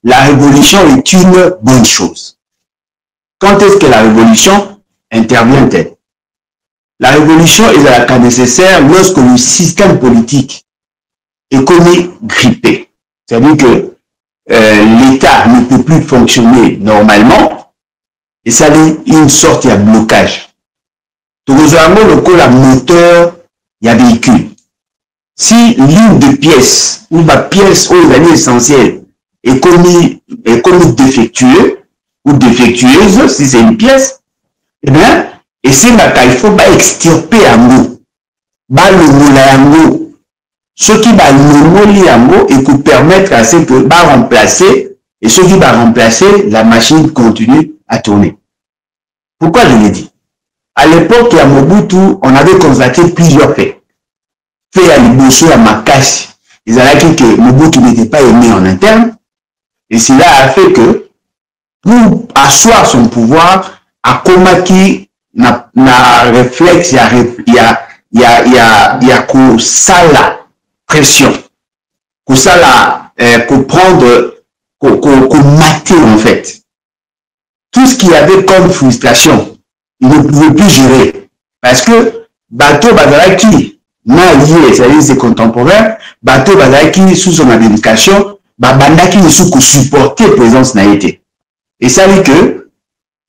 La révolution est une bonne chose. Quand est-ce que la révolution intervient-elle? La révolution est à la cas nécessaire lorsque le système politique est comme grippé. C'est-à-dire que l'État ne peut plus fonctionner normalement et ça a une sorte de blocage. Tout le moteur, il y a véhicule. Si l'une des pièces ou la pièce ou l'année essentielle est comme défectueuse ou défectueuse, si c'est une pièce, eh bien, et c'est là qu'il faut extirper un mot. Ce qui va le et pour permettre à ce que va remplacer, et ce qui va remplacer, la machine continue à tourner. Pourquoi je l'ai dit? À l'époque, à Mobutu, on avait constaté plusieurs faits. Fait à Liboso, à Makashi, ils avaient dit que Mobutu n'était pas aimé en interne, et cela a fait que, pour asseoir son pouvoir, à Komaki, na réflexe, il y a que ça la pression, que ça la, que prendre, que mater en fait. Tout ce qu'il y avait comme frustration, il ne pouvait plus gérer. Parce que, Bateau Bazaraki, lié, c'est-à-dire ses contemporains, Bateau Bazaraki, sous son administration, Bandaki ne sous que supporter présence n'a été. Et ça veut dire que,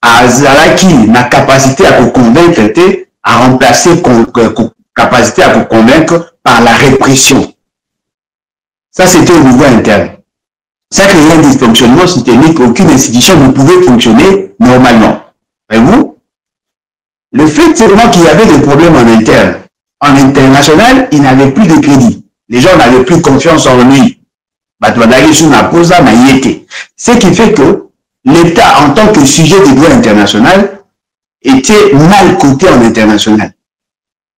Azaraki n'a capacité à vous convaincre, à remplacer capacité à vous convaincre par la répression. Ça, c'était au niveau interne. Ça créait un dysfonctionnement systémique, aucune institution ne pouvait fonctionner normalement. Voyez-vous? Le fait seulement qu'il y avait des problèmes en interne. En international, il n'avait plus de crédit. Les gens n'avaient plus confiance en lui. Ce qui fait que l'État, en tant que sujet de droit international, était mal coté en international.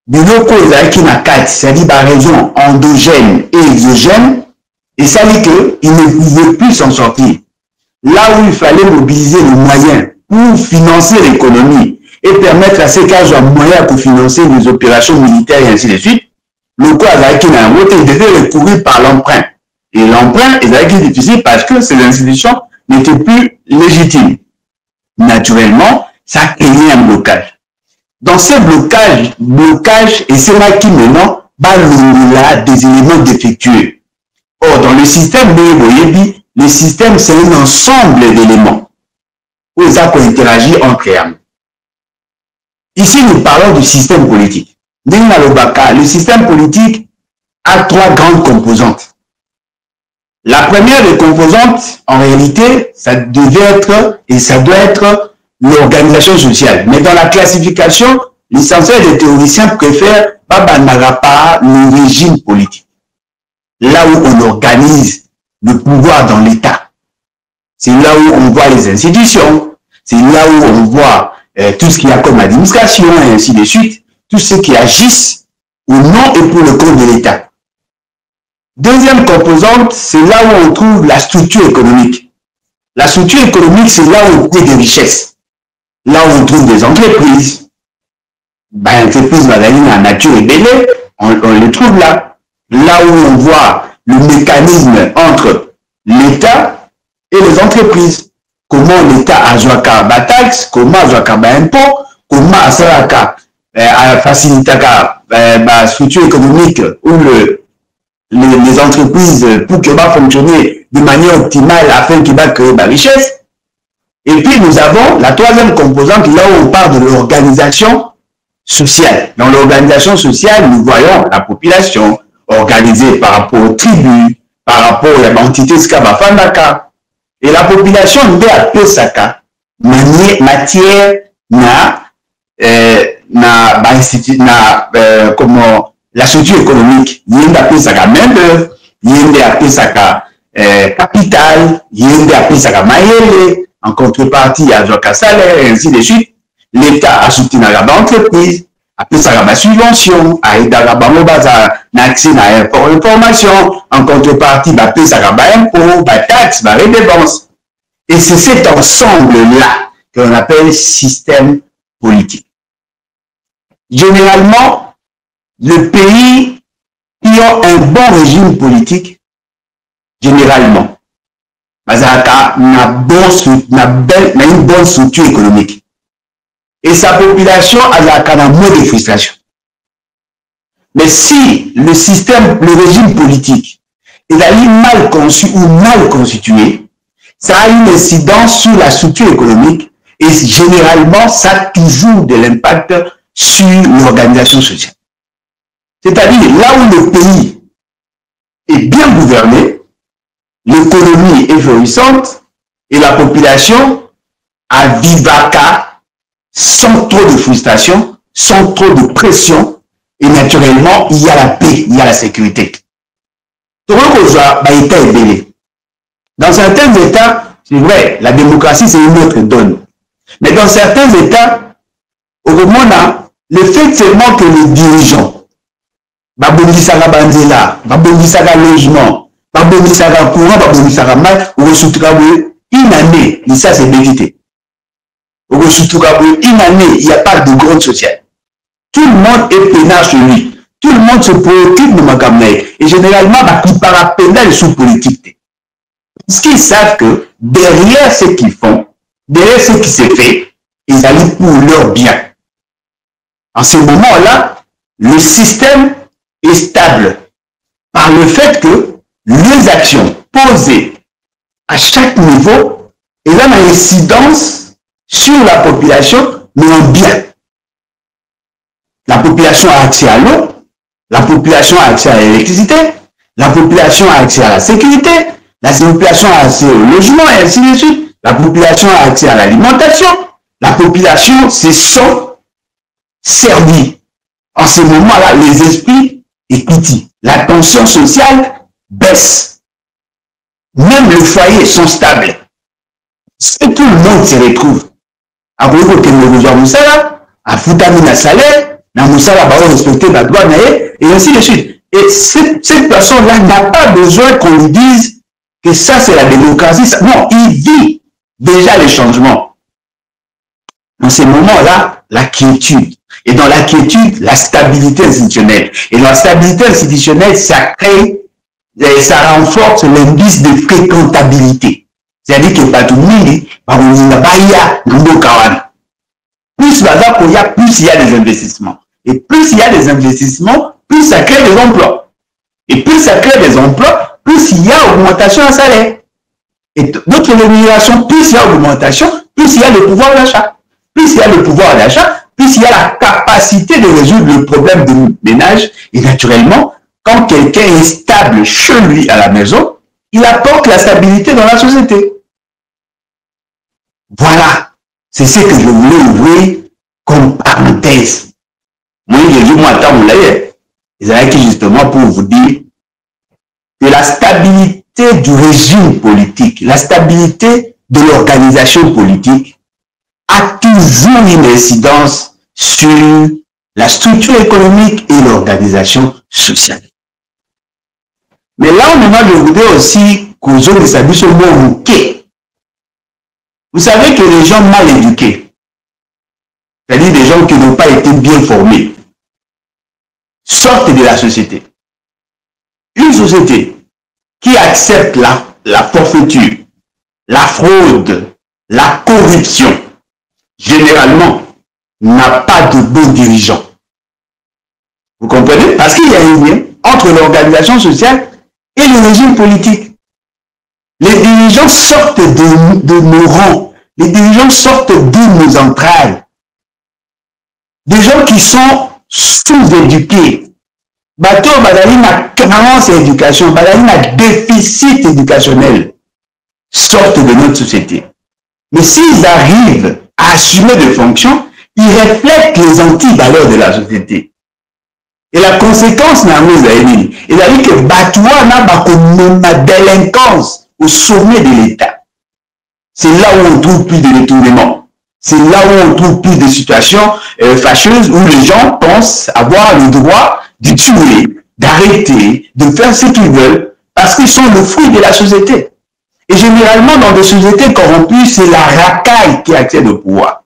C'est-à-dire par raison endogène et exogène, et ça dit qu'il ne pouvait plus s'en sortir. Là où il fallait mobiliser les moyens pour financer l'économie et permettre à ces cas de moyens pour financer les opérations militaires et ainsi de suite, le quoi il devait recourir par l'emprunt. Et l'emprunt est difficile parce que ces institutions n'étaient plus légitimes. Naturellement, ça a créé un blocage. Dans ces blocages, et c'est là qui maintenant va des éléments défectueux. Or, dans le système BEBOYEBI, le système c'est un ensemble d'éléments où ils interagissent entre eux. Ici, nous parlons du système politique. Le système politique a trois grandes composantes. La première des composantes, en réalité, ça devait être et ça doit être l'organisation sociale. Mais dans la classification, l'essentiel des théoriciens préfèrent pas le régime politique. Là où on organise le pouvoir dans l'État. C'est là où on voit les institutions. C'est là où on voit tout ce qu'il y a comme administration et ainsi de suite. Tous ceux qui agissent au nom et pour le compte de l'État. Deuxième composante, c'est là où on trouve la structure économique. La structure économique, c'est là où on trouve des richesses. Là où on trouve des entreprises. Entreprises, en nature et belle, on les trouve là. Là où on voit le mécanisme entre l'État et les entreprises. Comment l'État a joué à taxe, comment a joué à impôt, comment a facilité la structure économique où les entreprises pour qu'elles va fonctionner de manière optimale afin qu'ils va créer de la richesse. Et puis nous avons la troisième composante là où on parle de l'organisation sociale. Dans l'organisation sociale, nous voyons la population organisée par rapport aux tribus, par rapport à l'entité Skabafandaka. Et la population nous a appelé Saka matière comment la structure économique, il y a appelé Saka main-d'œuvre, il y a appelé Saka capital, il y a appelé Saka maïele, en contrepartie, il y a un salaire, et ainsi de suite. L'État a soutenu l'entreprise, appelé Saka subvention, a aidé à l'accès à l'information, en contrepartie, il a appelé Saka impôt, taxe, redevance. Et c'est cet ensemble-là qu'on appelle système politique. Généralement, le pays qui a un bon régime politique généralement, bazalaka na une bonne structure économique. Et sa population azalaka na moins de frustration. Mais si le système, le régime politique est mal conçu ou mal constitué, ça a une incidence sur la structure économique et généralement, ça a toujours de l'impact sur l'organisation sociale. C'est-à-dire, là où le pays est bien gouverné, l'économie est florissante et la population a vivaca sans trop de frustration, sans trop de pression, et naturellement, il y a la paix, il y a la sécurité. Dans certains États, c'est vrai, la démocratie, c'est une autre donne. Mais dans certains États, au moment le fait seulement que les dirigeants, babongisaka banzela, babongisaka logement, babongisaka courant, babongisaka mal, une année, et ça c'est vérité. Une année, il n'y a pas de grande sociale. Tout le monde est peinard sur lui. Tout le monde se préoccupe de Makamei. Et généralement, il parapénale sous politique. Parce qu'ils savent que derrière ce qu'ils font, derrière ce qui s'est fait, ils allient pour leur bien. En ce moment-là, le système est stable par le fait que les actions posées à chaque niveau, ont une incidence sur la population, mais en bien. La population a accès à l'eau, la population a accès à l'électricité, la population a accès à la sécurité, la population a accès au logement et ainsi de suite. La population a accès à l'alimentation. La population se sent servie. En ce moment-là, les esprits écoutent. La tension sociale baisse. Même les foyers sont stables. Si tout le monde se retrouve, à propos que nous avons ça, à foutamina salaire, na musala va respecter la loi et ainsi de suite. Et cette personne-là n'a pas besoin qu'on lui dise que ça c'est la démocratie. Non, il vit déjà les changements. Dans ces moments-là, la quiétude. Et dans la quiétude, la stabilité institutionnelle. Et dans la stabilité institutionnelle, ça crée, ça renforce l'indice de fréquentabilité. C'est-à-dire que Batoumini, plus il y a des investissements. Et plus il y a des investissements, plus ça crée des emplois. Et plus ça crée des emplois, plus il y a augmentation en salaire. Et notre rémunération, plus il y a augmentation, plus il y a le pouvoir d'achat. Plus il y a le pouvoir d'achat, plus il y a la capacité de résoudre le problème de ménage. Et naturellement, quand quelqu'un est stable chez lui à la maison, il apporte la stabilité dans la société. Voilà, c'est ce que je voulais ouvrir comme parenthèse. Moi, j'ai vu moi tant qui justement pour vous dire que la stabilité du régime politique, la stabilité de l'organisation politique a toujours une incidence sur la structure économique et l'organisation sociale. Mais là, maintenant, je voudrais aussi qu'on s'habille sur le mot bouquet. Vous savez que les gens mal éduqués, c'est-à-dire des gens qui n'ont pas été bien formés, sortent de la société. Une société qui accepte la forfaiture, la fraude, la corruption, généralement, n'a pas de bons dirigeants. Vous comprenez? Parce qu'il y a un lien entre l'organisation sociale et le régime politique. Les dirigeants sortent de nos rangs. Les dirigeants sortent de nos entrailles. Des gens qui sont sous-éduqués. Bateau, badali na carence d'éducation, badali na déficit éducationnel, sortent de notre société. Mais s'ils arrivent à assumer des fonctions, ils reflètent les anti-valeurs de la société. Et la conséquence n'a pas été. C'est-à-dire que Batoua n'a pas comme ma délinquance au sommet de l'État. C'est là où on trouve plus de détournements. C'est là où on trouve plus de situations fâcheuses où les gens pensent avoir le droit de tuer, d'arrêter, de faire ce qu'ils veulent parce qu'ils sont le fruit de la société. Et généralement, dans des sociétés corrompues, c'est la racaille qui accède au pouvoir.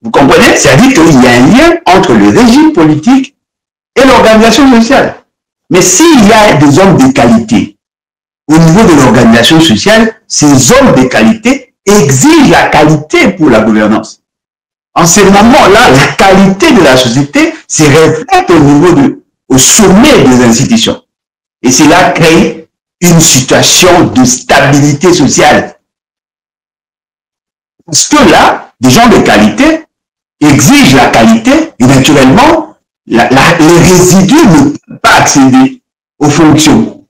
Vous comprenez? C'est-à-dire qu'il y a un lien entre le régime politique et l'organisation sociale. Mais s'il y a des hommes de qualité au niveau de l'organisation sociale, ces hommes de qualité exigent la qualité pour la gouvernance. En ce moment-là, la qualité de la société se reflète au sommet des institutions. Et cela crée une situation de stabilité sociale. Parce que là, des gens de qualité exigent la qualité et naturellement, les résidus ne peuvent pas accéder aux fonctions.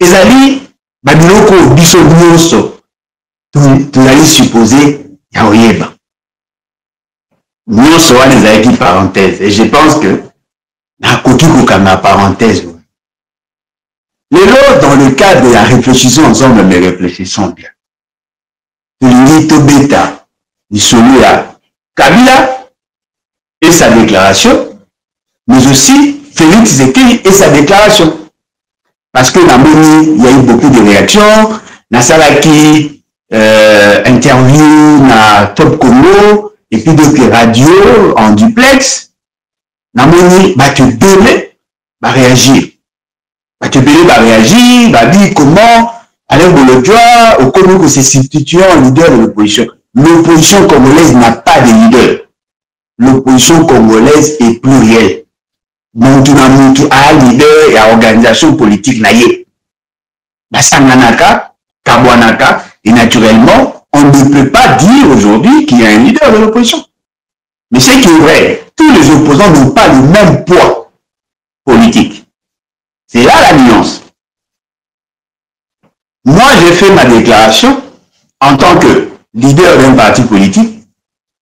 Et ali, babiloko biso nyonso, tu allais supposer yaoyeba. Nyonso wana ezalaki parenthèse. Et je pense que nakoki kokanga parenthèse. Lelo, dans le cadre de la réfléchissons ensemble, mais réfléchissons bien. Tolingi bêta, lisolo ya Kabila et sa déclaration, mais aussi Félix Tshisekedi et sa déclaration. Parce que il y a eu beaucoup de réactions, Nasalaki interview na Top Congo, et puis d'autres radios en duplex, Namoni va te donner, va réagir. Va te donner, va réagir, va dire comment Alain Bolodjoa, au Congo, que se substituant en leader de l'opposition. L'opposition congolaise n'a pas de leader. L'opposition congolaise est plurielle. Muntu na muntu a leader et à organisation politique naïe. Basanganaka, Kabwanaka, et naturellement, on ne peut pas dire aujourd'hui qu'il y a un leader de l'opposition. Mais c'est qui est vrai, tous les opposants n'ont pas le même poids politique. C'est là la nuance. Moi, j'ai fait ma déclaration en tant que leader d'un parti politique,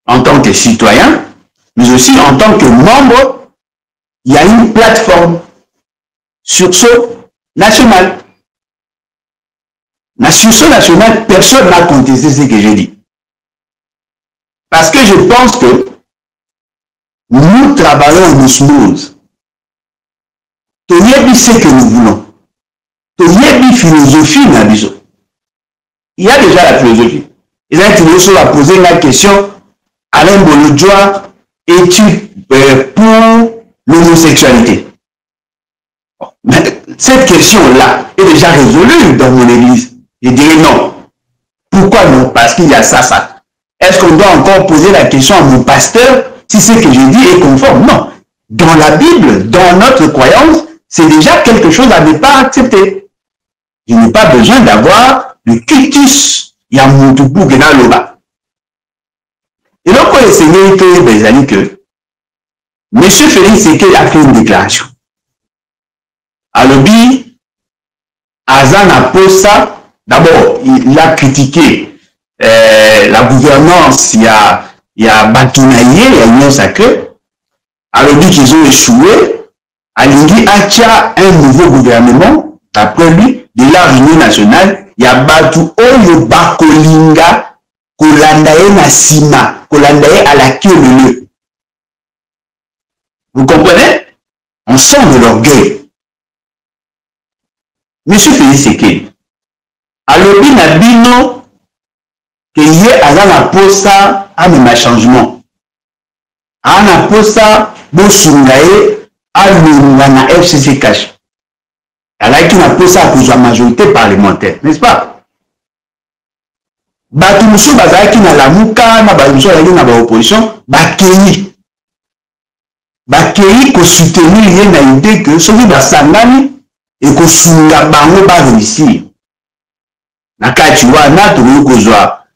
en tant que citoyen, mais aussi en tant que membre. Il y a une plateforme sursaut national. La sursaut national, personne n'a contesté ce que j'ai dit. Parce que je pense que nous travaillons en osmose. Toyebi ce que nous voulons. Toyebi philosophie na biso. Il y a déjà la philosophie. Et là, tu veux poser la question, Alain Bolodjoa, es-tu pour l'homosexualité? Mais cette question-là est déjà résolue dans mon église. Je dirais non. Pourquoi non? Parce qu'il y a ça. Est-ce qu'on doit encore poser la question à mon pasteur si ce que je dis est conforme? Non. Dans la Bible, dans notre croyance, c'est déjà quelque chose à ne pas accepter. Je n'ai pas besoin d'avoir le cultus Yamutubu Genaloba. Et donc, le Seigneur dit que M. Félix Tshisekedi a fait une déclaration. Alobi, Azan a posé ça. D'abord, il a critiqué la gouvernance, il y a Batounaye, il y a Union Sacrée. Alobi qu'ils ont échoué. Alingi Acha un nouveau gouvernement, d'après lui, de la réunion nationale, il y a Batou Oyo Bakolinga, Kolandaye Nasima, Kolandaye à la queue de l'eux. Vous comprenez? On sent de l'orgueil. Monsieur Félix Tshisekedi, alobi na bino que ye aza na posa amema changement. Ana posa bosunga ye alunga na FCC cash. Alaki na posa akozwa majorité parlementaire, n'est-ce pas? Bato musu bazalaki na lamuka na bato musu bazalaki na baopposition bakei kosoutenir ye na idée que soki basangani ekosunga bango baréussir. Na kati wana tokoki kozwa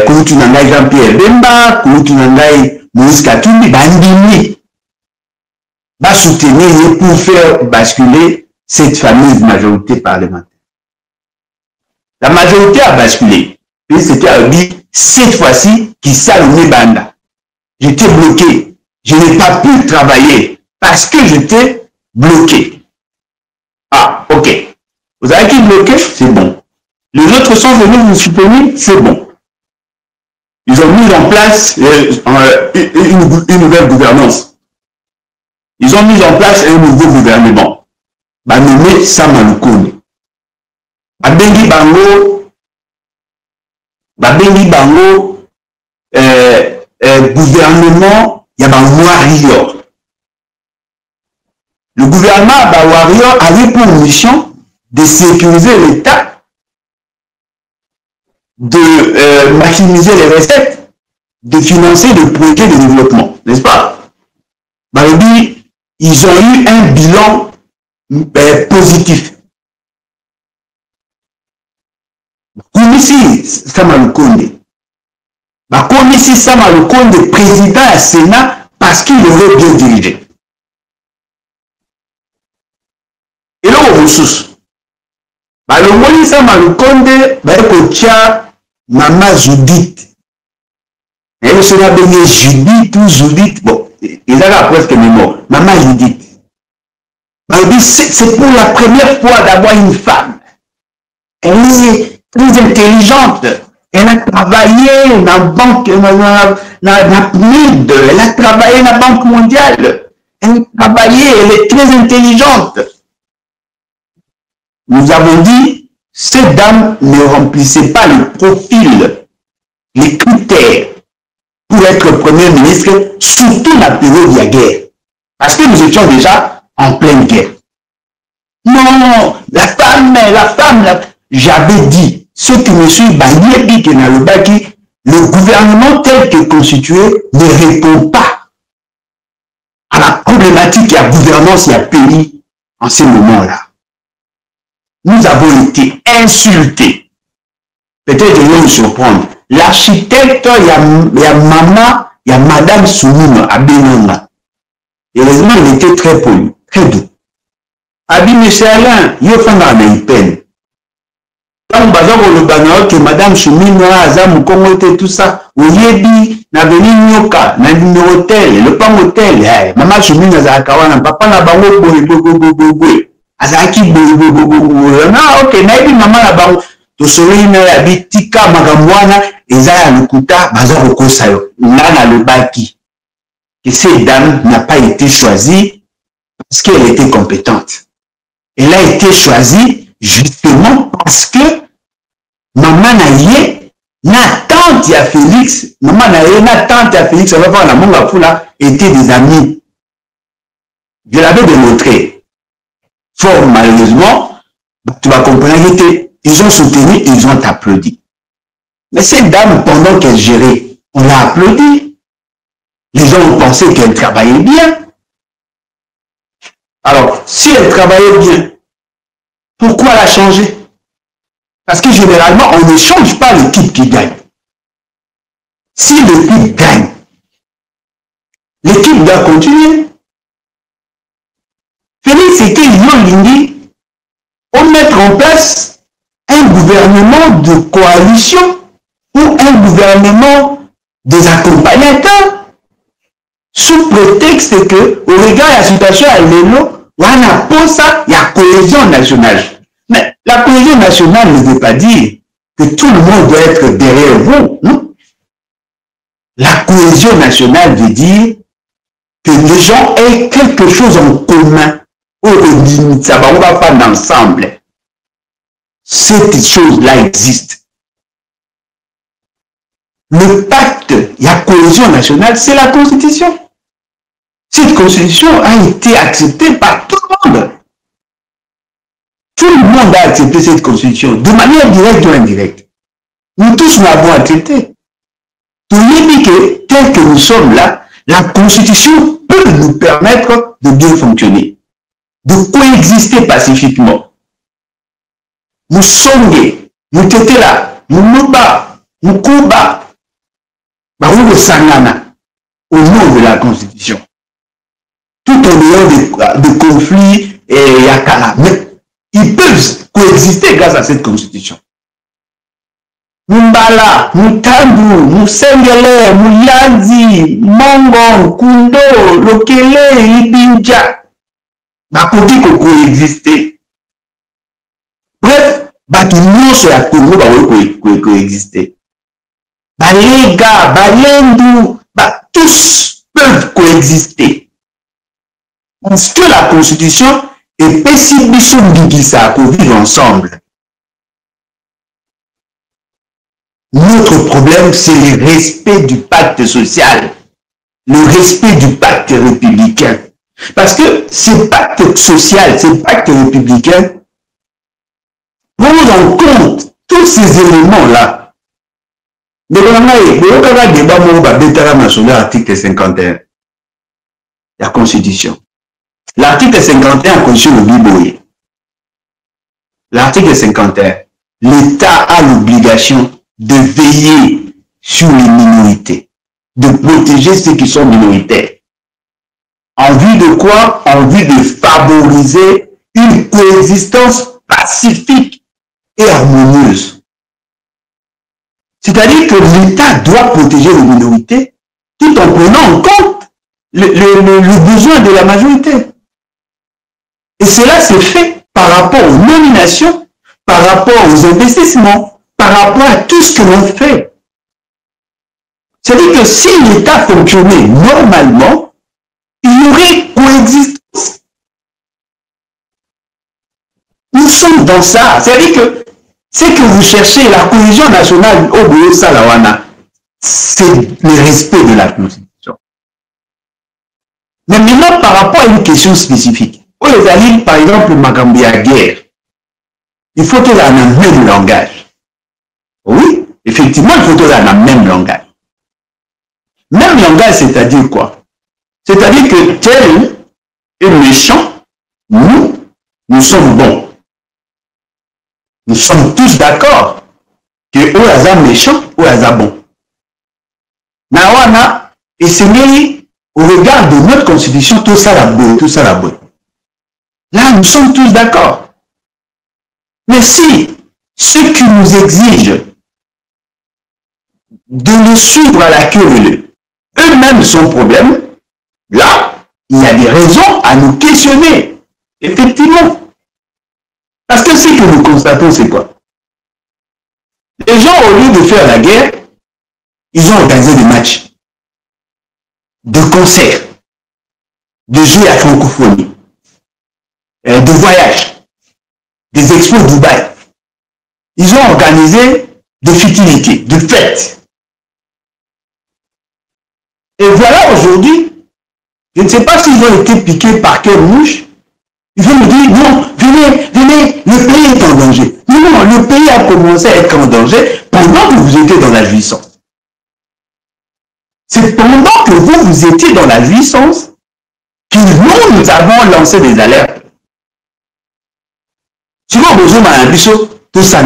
kulutu na ngai Jean-Pierre Bemba, kulutu na ngai Moïse Katumbi bandimi basoutenir ye pour faire basculer cette fameuse majorité parlementaire. La majorité a basculé. Et c'était à lui, cette fois-ci, qui s'allumait banda. J'étais bloqué. Je n'ai pas pu travailler parce que j'étais bloqué. Ah, ok. Vous avez été bloqué, c'est bon. Les autres sont venus vous soutenir, c'est bon. Ils ont mis en place une nouvelle gouvernance. Ils ont mis en place un nouveau gouvernement. Bah, nommé Samalukone. Babengi bango gouvernement ya ba Wario. Le gouvernement Bawario avait pour mission de sécuriser l'État, de maximiser les recettes, de financer le projet de développement, n'est-ce pas? Balobi, ils ont eu un bilan positif. Komisi Samalukonde. Komisi Samalukonde, président du Sénat, parce qu'il aurait bien dirigé. Et là, on ressource. Le Moni Samalukonde, Maman Judith. Et le Sénat béni Judith ou Judith, bon, ils avaient presque mémoire. Maman Judith. C'est pour la première fois d'avoir une femme. Elle est très intelligente. Elle a travaillé dans la banque, dans la PNUD. Elle a travaillé dans la Banque mondiale. Elle a travaillé, elle est très intelligente. Nous avons dit, cette dame ne remplissait pas le profil, les critères pour être Premier ministre, surtout dans la période de la guerre. Parce que nous étions déjà en pleine guerre. Non, la femme, j'avais dit, ce que M. Bagné qui dans le Baki, le gouvernement tel que constitué ne répond pas à la problématique de la gouvernance et à pays en ce moment-là. Nous avons été insultés. Peut-être que nous nous surprendre. L'architecte, il y a maman, il y a madame Soumima à Benanga. Heureusement, il était très poli, très doux. Abi M. Alain, il y a une peine. Quand que madame Soumima, Azam, Congo, tout ça, au Yebi, na veni Nyoka, na numéro tel, le pan hôtel, maman Soumima, Zakawana, papa na bango, boy. Azaki ah ok naibi mama na bango to soli na ya bitika makamwana ezaya lukuta bazako kosayo ngana le baki que cette dame n'a pas été choisie parce qu'elle était compétente. Elle a été choisie justement parce que maman na yé na tante ya Félix, maman na yé na tante ya Félix, on va voir la monga fula étaient des amis. Je l'avais démontré. Fort malheureusement, tu vas comprendre qu'ils ont soutenu, ils ont applaudi. Mais cette dame, pendant qu'elle gérait, on l'a applaudi. Les gens ont pensé qu'elle travaillait bien. Alors, si elle travaillait bien, pourquoi la changer? Parce que généralement, on ne change pas l'équipe qui gagne. Si l'équipe gagne, l'équipe doit continuer. Félix était Lindi, on mettre en place un gouvernement de coalition ou un gouvernement des accompagnateurs sous prétexte que, au regard de la situation à l'élo, on a pour ça, il y a cohésion nationale. Mais la cohésion nationale ne veut pas dire que tout le monde doit être derrière vous. Non? La cohésion nationale veut dire que les gens aient quelque chose en commun. Ça va faire ensemble. Cette chose-là existe. Le pacte, il y a cohésion nationale, c'est la Constitution. Cette Constitution a été acceptée par tout le monde. Tout le monde a accepté cette Constitution, de manière directe ou indirecte. Nous tous l'avons acceptée. Tout dit que, tel que nous sommes là, la Constitution peut nous permettre de bien fonctionner, de coexister pacifiquement. Nous sommes, nous étions là, nous Muba, nous Kuba, nous Sangana, au nom de la Constitution. Tout en ayant des conflits et Yakala. Mais ils peuvent coexister grâce à cette Constitution. Mbala, Mutambu, Musengele, Muyanzi, Mongo, Kundo, Lokele, Ibinja. Bakoki ko coexister. Bref, nyonso ya Congo bakoki coexister. Balega, Balendu, tous peuvent coexister. Parce que la Constitution est possible pour vivre ensemble. Notre problème, c'est le respect du pacte social, le respect du pacte républicain. Parce que ce pacte social, ce pacte républicain, prend en compte tous ces éléments-là. Mais on a un débat sur l'article 51, la Constitution. L'article 51 de la Constitution de Biboye. L'article 51, l'État a l'obligation de veiller sur les minorités, de protéger ceux qui sont minoritaires. En vue de quoi? En vue de favoriser une coexistence pacifique et harmonieuse. C'est-à-dire que l'État doit protéger les minorités tout en prenant en compte le besoin de la majorité. Et cela se fait par rapport aux nominations, par rapport aux investissements, par rapport à tout ce que l'on fait. C'est-à-dire que si l'État fonctionnait normalement, il y aurait coexistence. Nous sommes dans ça. C'est-à-dire que c'est que vous cherchez la cohésion nationale au bout de Salawana, c'est le respect de la Constitution. Mais maintenant, par rapport à une question spécifique, où les alliés, par exemple, Magambi à guerre, il faut qu'ils aient le même langage. Oui, effectivement, il faut qu'ils aient le même langage. Même langage, c'est-à-dire quoi? C'est-à-dire que tel est méchant, nous sommes bons. Nous sommes tous d'accord que Oyaza méchant, Oyaza bon. Nawana, et c'est au regard de notre constitution, tout ça la bonne, tout ça la bonne. Là, nous sommes tous d'accord. Mais si ceux qui nous exigent de nous suivre à la queue, eux-mêmes sont problème, là, il y a des raisons à nous questionner. Effectivement. Parce que ce que nous constatons, c'est quoi? Les gens, au lieu de faire la guerre, ils ont organisé des matchs, de concerts, de jeux à francophonie, de voyages, des expos Dubaï. Ils ont organisé des futilités, de fêtes. Et voilà aujourd'hui, je ne sais pas s'ils ont été piqués par quelle mouche. Ils vont me dire, non, venez, venez, le pays est en danger. Non, le pays a commencé à être en danger pendant que vous étiez dans la jouissance. C'est pendant que vous étiez dans la jouissance que nous avons lancé des alertes. Si vous avez besoin tout ça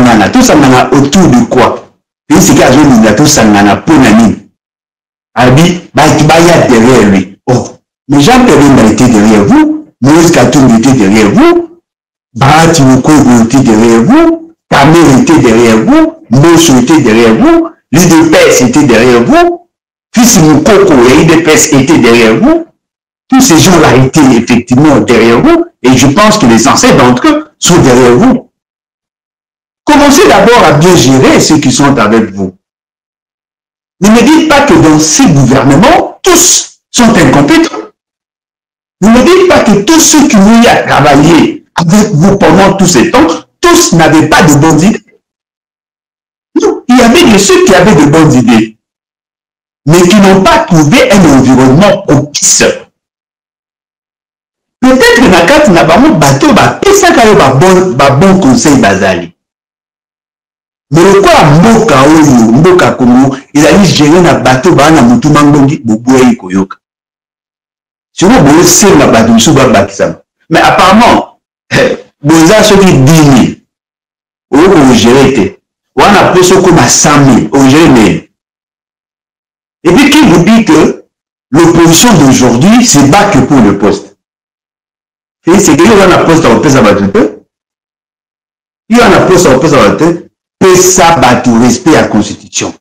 autour de quoi? Et c'est qu'à tout ça pour Nani. Abi, Baya derrière lui. Oh, mais Jean-Pierre était derrière vous. Moïse Katoum était derrière vous, Bahati Moukou était derrière vous, Kamer était derrière vous, Mosso était derrière vous, l'IDPS était derrière vous, Fils Moukoko et l'IDPS étaient derrière vous. Tous ces gens-là étaient effectivement derrière vous, et je pense que les ancêtres d'entre eux sont derrière vous. Commencez d'abord à bien gérer ceux qui sont avec vous. Ne me dites pas que dans ces gouvernements, tous sont incompétents. Ne me dites pas que tous ceux qui ont eu à travailler avec vous pendant tous ces temps, tous n'avaient pas de bonnes idées. Non, il y avait de ceux qui avaient de bonnes idées, mais qui n'ont pas trouvé un environnement propice. Peut-être que Nakat n'a pas mon bateau, bon conseil bazali. Mais le quoi Mboka Congo, il a dit gérer un bateau, na mutu mangongi, boboye koyoka. Mais apparemment, Boza ceux qui disent, on gère, on a appelé ce comme à 100 000, on gère. Et puis qui vous dit que l'opposition d'aujourd'hui se bat que pour le poste? Et c'est que il y a un poste à opposer à battre. Il y a un poste à opposer à battre, et ça bat tout respect à la Constitution.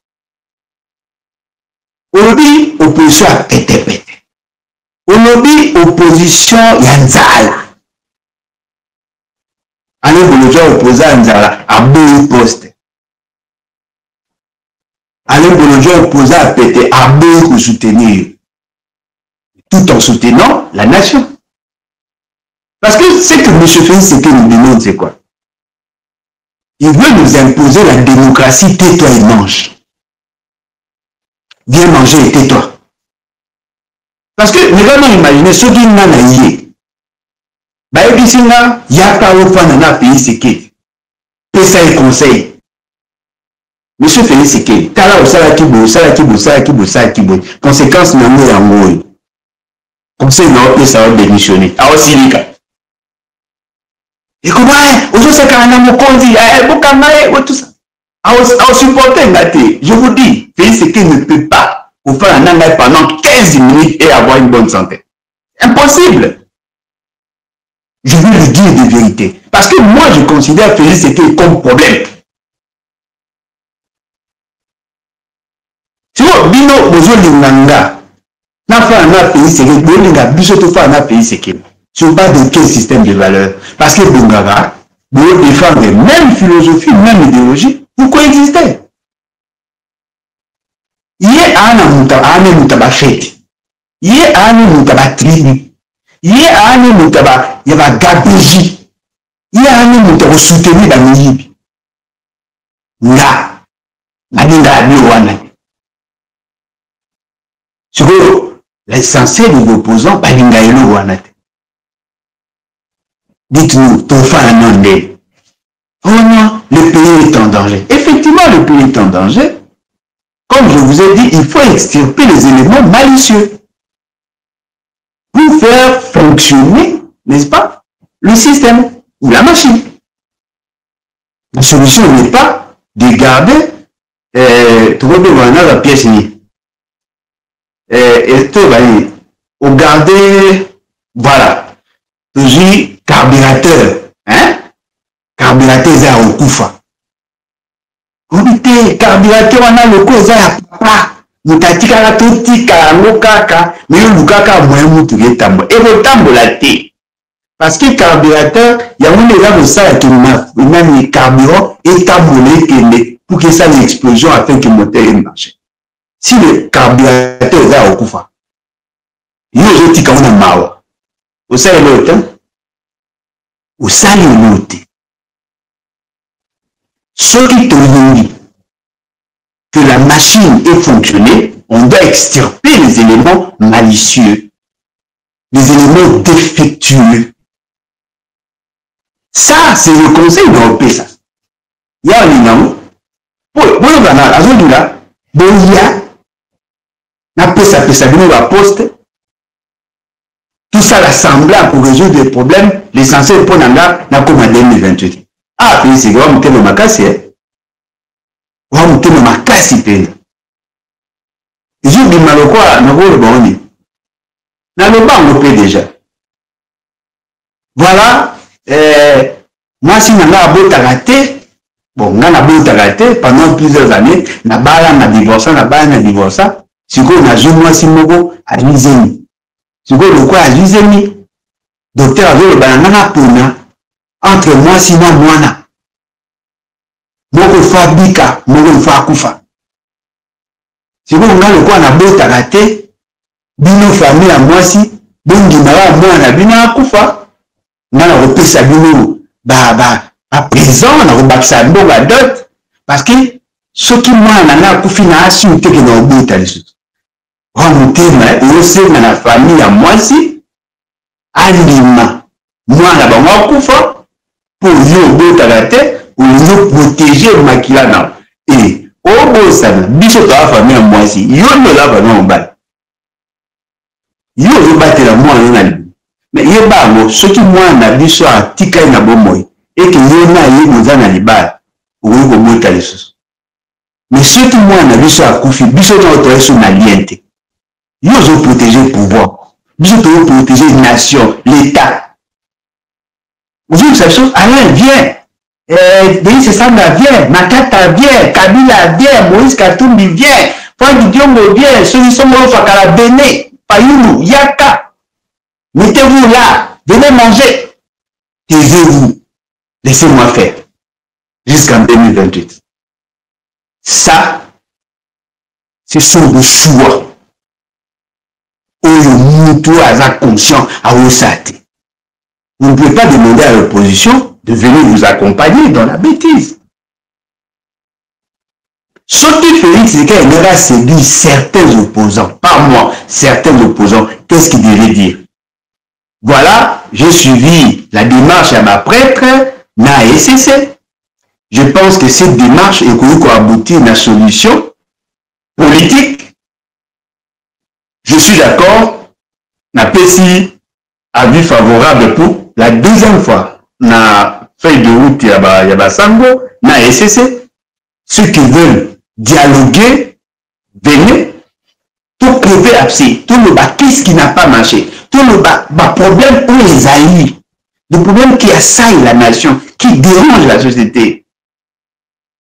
Aujourd'hui, opposition à pété. Aujourd'hui, opposition Yanzala. Allez, vous le dire opposé à Yanzala, à beau poste. Allez, vous le dire opposé à pété, à beau soutenir. Tout en soutenant la nation. Parce que ce que M. Félix, c'est que nous demandons, c'est quoi? Il veut nous imposer la démocratie, tais-toi et mange. Viens manger et tais-toi. Parce que, nous allons imaginer ce qui n'a pas yé. Bah, et puis, si il y a pas au point dans un pays, c'est qui? Pesa et conseil. Monsieur Félix Sekei, Tala au Salakibo, Salakibo, Salakibo, Salakibo. Conséquence, n'a pas en haut. Conseil, n'a ça va démissionner. Ah, aussi, les gars. Et comment, aujourd'hui, c'est quand même mon conduit, tout ça. À supporter, je vous dis, Félix Sekei ne peut pas vous faire un engagement pendant 15 minutes et avoir une bonne santé. Impossible. Je veux le dire de vérité. Parce que moi, je considère Félix Sekei comme problème. Si vous bino bozo linganga, n'a pas un pays Sekei, bolinga biso to fa un pays Sekei. Sur base de quel système de valeurs? Parce que Bongara, vous défendre même philosophie, même idéologie, vous coexistez. Yé ana mutaba fête. Yé ana mutaba tribu. Yé ana mutaba yaba gabeji. Yé ana mutaba soutenir la musique. Nga, maninga abiwana. Sur l'essentiel de l'opposant, maninga elo wanate. Dites-nous, ton fan en est. Oh non, le pays est en danger. Effectivement, le pays est en danger. Comme je vous ai dit, il faut extirper les éléments malicieux pour faire fonctionner, n'est-ce pas, le système ou la machine. La solution n'est pas de garder la pièce ou garder, voilà, toujours carburateur, hein? Carburateur za okufa. Obité carburateur wana loko za ya papa. Mutatika la totika ngokaka, mais lukaka moyen mutu yetambo. Et le tambo la té. Parce que carburateur, il y a une erreur de ça qui même le carburant est tambolé pour que ça l'explosion afin que le moteur marche. Si le carburateur za okufa. Yo je tika una mawa. Au sein de l'autre, au sein de l'autre. Ce qui te dit que la machine est fonctionnée, on doit extirper les éléments malicieux, les éléments défectueux. Ça, c'est le conseil de ça. Il y a un élément. Pour le banal, à ce là, il y a un pesa la poste. Tout ça l'assemblant pour résoudre des problèmes, l'essentiel pour Nanga, n'a comme en 2028. Ah, puis c'est grand, on ma casse, on ma casse, et je dis mal quoi, n'a pas le bon. N'a le pas, on peut déjà. Voilà, moi, si Nanga a beau t'arrêter, bon, on a beau t'arrêter pendant plusieurs années, n'a pas un divorce, n'a pas un divorce, si on a joué moi, si Mogo, à l'usine. Si vous voulez quoi, à l'usine, docteur a vu le banana pona, entre moi, sinon, moi, moko fabrika moko fa kufa siko ngalo kwa na bota raté bino famille à moi si bongi na mwana bino akufa ngala kopesa bino ba présent na robakisa mbonga dot parce que soki mwana na akufi na asi uteke na obota lisu wa mutema yose na famille à moi si andima mwana ba mwakufa pour yo bota raté ou nous protéger makilana et au beau sana biso ta famille à moi si yo no la famille en bas yo yo battre la moi na mais yo ba mo ce qui moi na biso a tika na bomoy et que yo na yo moza na liba ou ko bota les choses mais ce qui moi na biso a kufi biso na autorisation na liente yo zo protéger le pouvoir biso to protéger la nation l'état vous avez cette chose Alain vient Denis Sesanga vient, Makata vient, Kabila vient, Moïse Katumbi vient, Franck Diongo vient, Solution Fakala Béné, Payoulou, Yaka. Mettez-vous là, venez manger. Taisez-vous, laissez-moi faire. Jusqu'en 2028. Ça, ce sont des choix. Où le conscient à Osate. Vous ne pouvez pas demander à l'opposition de venir vous accompagner dans la bêtise. Soki Félix Tshisekedi aura séduit certains opposants, pas moi, certains opposants, qu'est-ce qu'il devait dire? Voilà, j'ai suivi la démarche à ma prêtre, na SSC. Je pense que cette démarche est pour aboutir à une solution politique. Je suis d'accord, na PSI avis favorable pour la deuxième fois. Na feuille de route yaba Sango, na SSC. Ceux qui veulent dialoguer, venez, tout prouver absent, tout le bas, qu'est-ce qui n'a pas marché, tout le bas, problème où les alliés, le problème qui assaille la nation, qui dérange la société.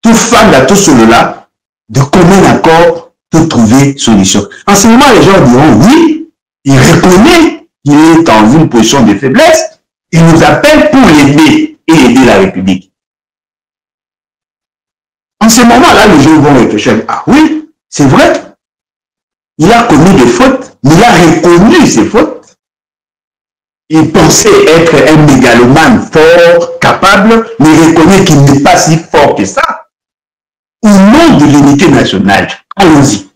Tout fan à tout cela, de commun accord, tout trouver solution. En ce moment, les gens diront oui, il reconnaît qu'il est dans une position de faiblesse, il nous appelle pour l'aider et aider la République. En ce moment-là, les gens vont réfléchir. Ah oui, c'est vrai. Il a commis des fautes, mais il a reconnu ses fautes. Il pensait être un mégalomane fort, capable, mais il reconnaît qu'il n'est pas si fort que ça. Au nom de l'unité nationale, allons-y.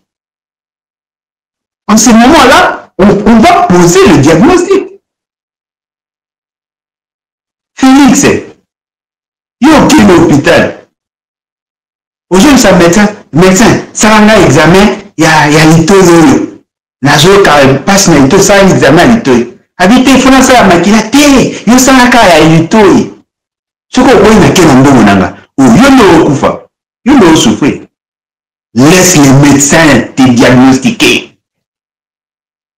En ce moment-là, on va poser le diagnostic. Félix, il y a aucun hôpital. Aujourd'hui, ça médecin, ça va un examen, il y a l'itoyo. Nazo, quand passe na ito, ça examen à l'itoyo. Habité, il faut ça la makila, te, yo ça la kaya l'itoyo. Ce qu'on voit, il y a quel endroit monanga. Ou yo no okufa, yo no souffrir. Laisse les médecins te diagnostiquer.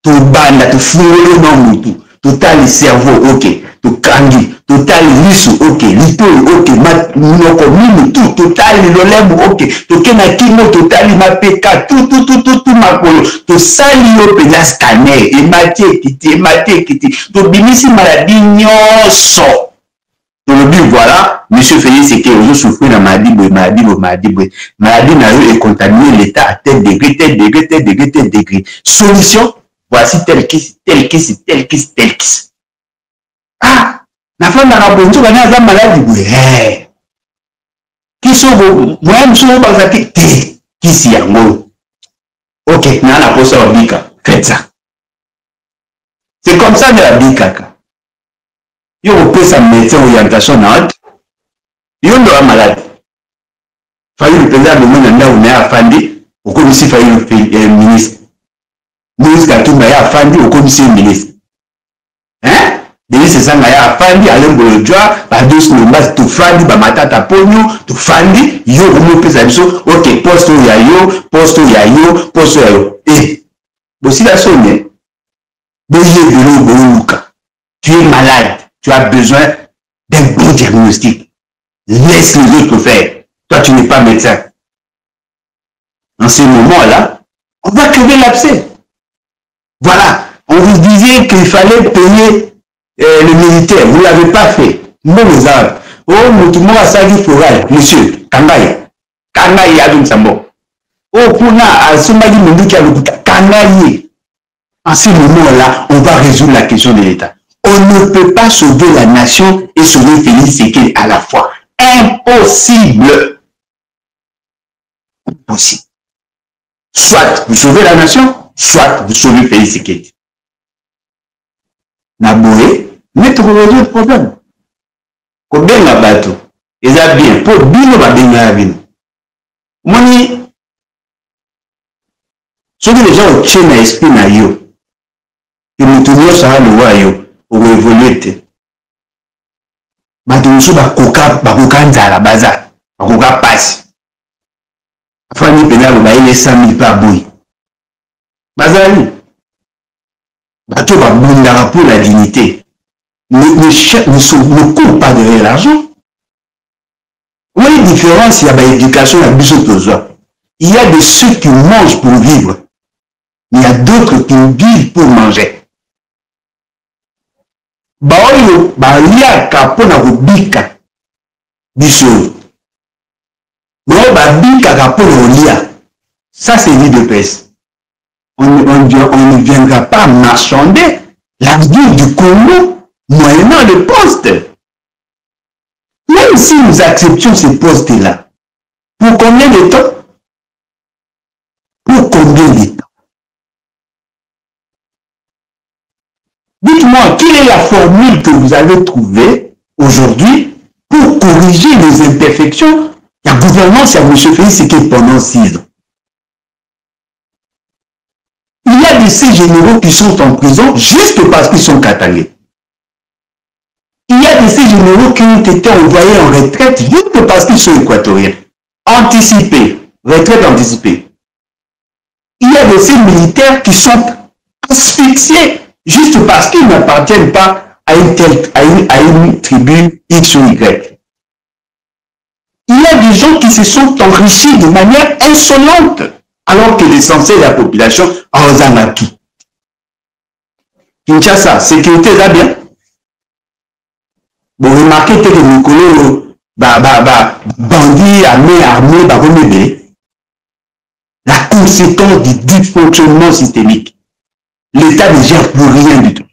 Tout banda, tout fouillé dans moutou, tout a le cerveau, ok, tout kangi. Total lisu ok litoi ok minoko mini total lolemo ok tokena kimo total mapeka tout makolo to sali yo pena scanner emati ekiti to bimisi maladie nyonso to lobi voilà monsieur Félix Tshisekedi ozo souffrir na maladie na yo et contaminer l'état à tel degré solution voici tel qui ah nafanda na bonzo bana za maladi bwe kisobo moyen so ba te kisi yango ok na la posa obika faites ça c'est comme ça de la bikaka yo opesa médecin orientation na yo ndo wa maladi fayu mpeza de mona nda una afandi okomisi fayu ministre katumba ya afandi okomisi ministre hein Denis Sanga ya afandi alembolo jwa bados nombas to fandi ba matata ponyo to fandi yo mo pesa biso OK poste ya yo bosi la sonne boye velo boluka tu es malade tu as besoin d'un bon diagnostic laisse les autres faire toi tu n'es pas médecin en ce moment-là on va crever l'abcès voilà on vous disait qu'il fallait payer le militaire, vous ne l'avez pas fait. Bon, les Arabes. Oh, Moutoumou a sali foral, monsieur, Kangaye Adum Sambo. Oh, Pouna a Somali Moulouki a l'hôpital, Kangaye. En ce moment-là, on va résoudre la question de l'État. On ne peut pas sauver la nation et sauver Félix Tshisekedi à la fois. Impossible. Impossible. Soit vous sauvez la nation, soit vous sauvez Félix Tshisekedi. Naboé, mais tu résoudre le problème. Combien de bateau? Ils ont bien, pour bien, va bien la vie. Moni, ce que les gens ont tenu à l'esprit, et nous tournons ça le voyons, pour évoluer. Bateau, nous va coca nzala, bazar, coca passe. Afin de pénal, il y a 100 000 par bouille. Bazali. Bateau va bondara pour la dignité. Ne court pas derrière l'argent. Où est la différence? Il y a l'éducation à Bissot-Tozoa. Il y a de ceux qui mangent pour vivre. Il y a d'autres qui vivent pour manger. Baoyo, balia kapona kubika. Bissot. Baoyo, babika kapona olia. Ça, c'est vie de peste. On ne viendra pas marchander la vie du Congo moyennant le poste. Même si nous acceptions ces postes-là, pour combien de temps? dites-moi, quelle est la formule que vous avez trouvée aujourd'hui pour corriger les imperfections de la gouvernance à M. Félix Tshisekedi pendant 6 ans? Il y a de ces généraux qui sont en prison juste parce qu'ils sont catalans. Il y a de ces généraux qui ont été envoyés en retraite juste parce qu'ils sont équatoriens. Anticipés, retraite anticipée. Il y a de ces militaires qui sont asphyxiés juste parce qu'ils n'appartiennent pas à une tribu X ou Y. Il y a des gens qui se sont enrichis de manière insolente alors que l'essentiel de la population a osé tout. Kinshasa, sécurité là bien. Vous remarquez que les Nicolas, bandits, armés, la conséquence du dysfonctionnement systémique. L'État ne gère plus rien du tout.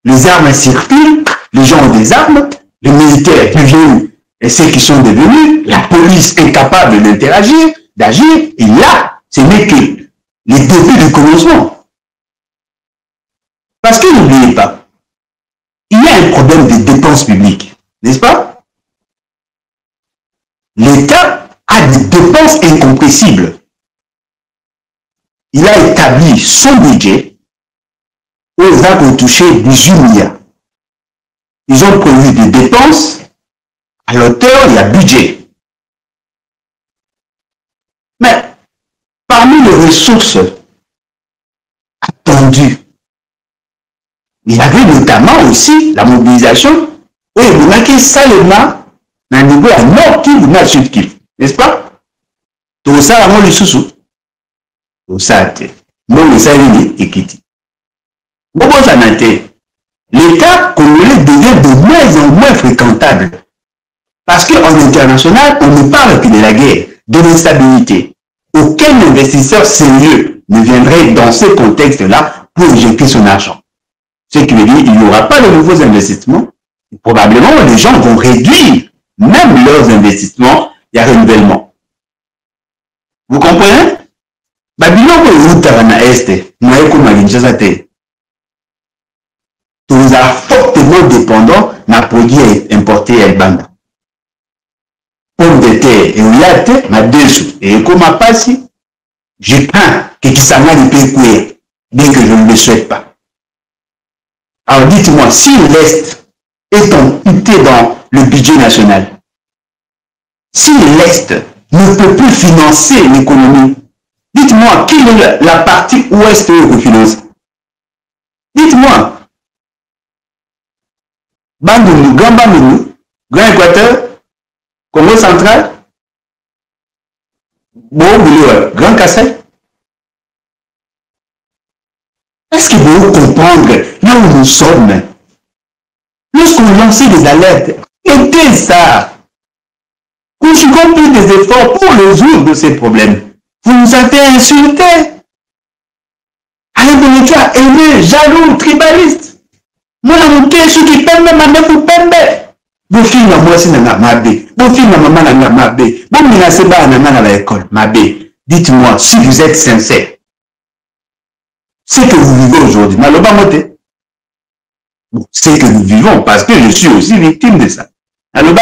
Les armes circulent, les gens ont des armes, les militaires deviennent ceux qui sont devenus, la police incapable d'interagir, d'agir, et là, ce n'est que les débuts du commencement. Parce que n'oubliez pas, il y a un problème de dépenses publiques, n'est-ce pas? L'État a des dépenses incompressibles. Il a établi son budget où ils ont touché 18 milliards. Ils ont prévu des dépenses à l'auteur, il y a budget. Mais parmi les ressources attendues, il y avait notamment aussi la mobilisation où il y a seulement un niveau à nord Kivu, na sud Kivu, n'est-ce pas? Tout ça, on le sous-sous. Tout ça, non, ça est équité. Bon, ça n'a été. L'État congolais devient de moins en moins fréquentable. Parce qu'en international, on ne parle que de la guerre, de l'instabilité. Aucun investisseur sérieux ne viendrait dans ce contexte-là pour injecter son argent. Ce qui veut dire qu'il n'y aura pas de nouveaux investissements. Et probablement, les gens vont réduire même leurs investissements et à renouvellement. Vous comprenez? Babylone est nous a fortement dépendant d'un produit importé à Ebanda. Pomme de terre et ouillate, ma dessous. Et comme ma passe, je crains que Kisanga ne peut courir, bien que je ne le souhaite pas. Alors dites-moi, si l'Est est amputé dans le budget national, si l'Est ne peut plus financer l'économie, dites-moi, quelle est la partie ouest que finance? Dites-moi. Bandounou, Grand Équateur, Congo central, Grand Kassai. Est-ce que vous comprenez là où nous sommes? Lorsqu'on lançait des alertes, était ça. Conjuguons plus des efforts pour résoudre ces problèmes. Vous nous avez insultés. Alain Bonnetou a aimé, jaloux, tribaliste. Moi, je suis ceux qui pèment, mais vous pèmez. Vos filles, moi, c'est nana mabé. Vos filles, maman, nana mabé. Bon, mais c'est pas nana à l'école, mabé. Dites-moi, si vous êtes sincère, c'est que vous vivez aujourd'hui. Bon, c'est que nous vivons, parce que je suis aussi victime de ça. Alors,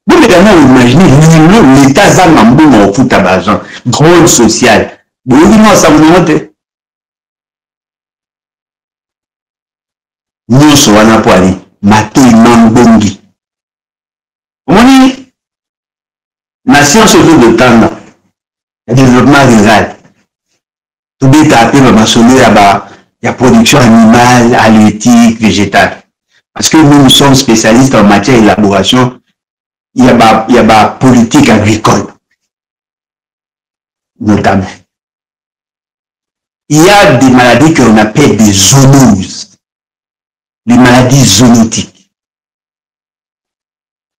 vous également imaginez l'État Zamambou en fout à l'argent, drôle social. Vous dites-moi, ça vous monte. Nous sommes à Poili, Matei Mambongi. On dit, nation surtout de temps, le développement rural. Tout est appelé à maçonner là-bas, il y a production animale, halieutique, végétale. Parce que nous sommes spécialistes en matière d'élaboration, il y a politique agricole, notamment. Il y a des maladies qu'on appelle des zoonoses. Les maladies zoonotiques.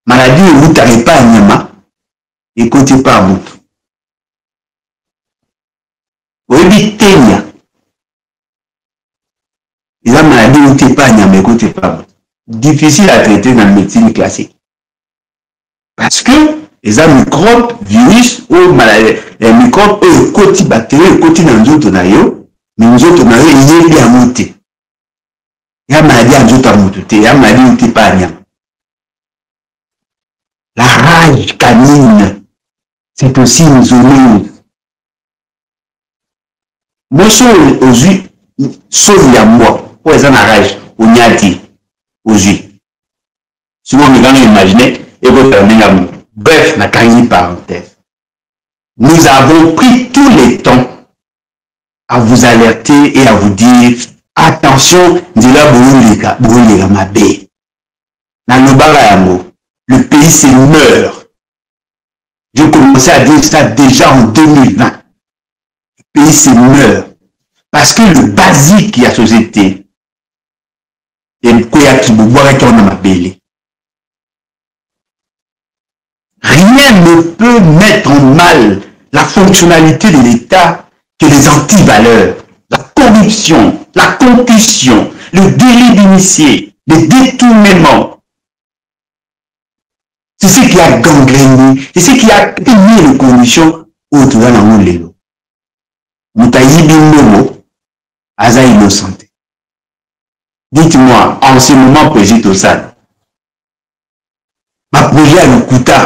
Maladie où vous n'arrivez pas à Nyama, écoutez pas à Moutou. Vous avez Ténia. Il y a maladie où vous n'arrivez pas à Nyama, écoutez pas à Moutou. Difficile à traiter dans la médecine classique. Parce que les microbes, virus, ou maladies, les microbes, eux, côté bactéries, côté dans d'autres naïos, Mais nous autres, on a eu bien monté. Il y a maladie à nous autres, il y a maladie à pas à. La rage canine, c'est aussi une zone. Moi, aux yeux, sauf y a moi, pour les rage, on y a dit, aux yeux. Si vous imaginez, et vous fermez la mou. Bref, la carrière parenthèse. Nous avons pris tout le temps à vous alerter et à vous dire attention, le pays se meurt. Je commençais à dire ça déjà en 2020. Le pays se meurt. Parce que le basique de la société est rien ne peut mettre en mal la fonctionnalité de l'État que les antivaleurs, la corruption, la concussion, le délit d'initié, le détournement. C'est ce qui a gangréné, c'est ce qui a mis les conditions autour de l'État. Moutaïbi Momo, Aza innocenté. Dites-moi, en ce moment, Président Tossad, ma projet à l'Okuta,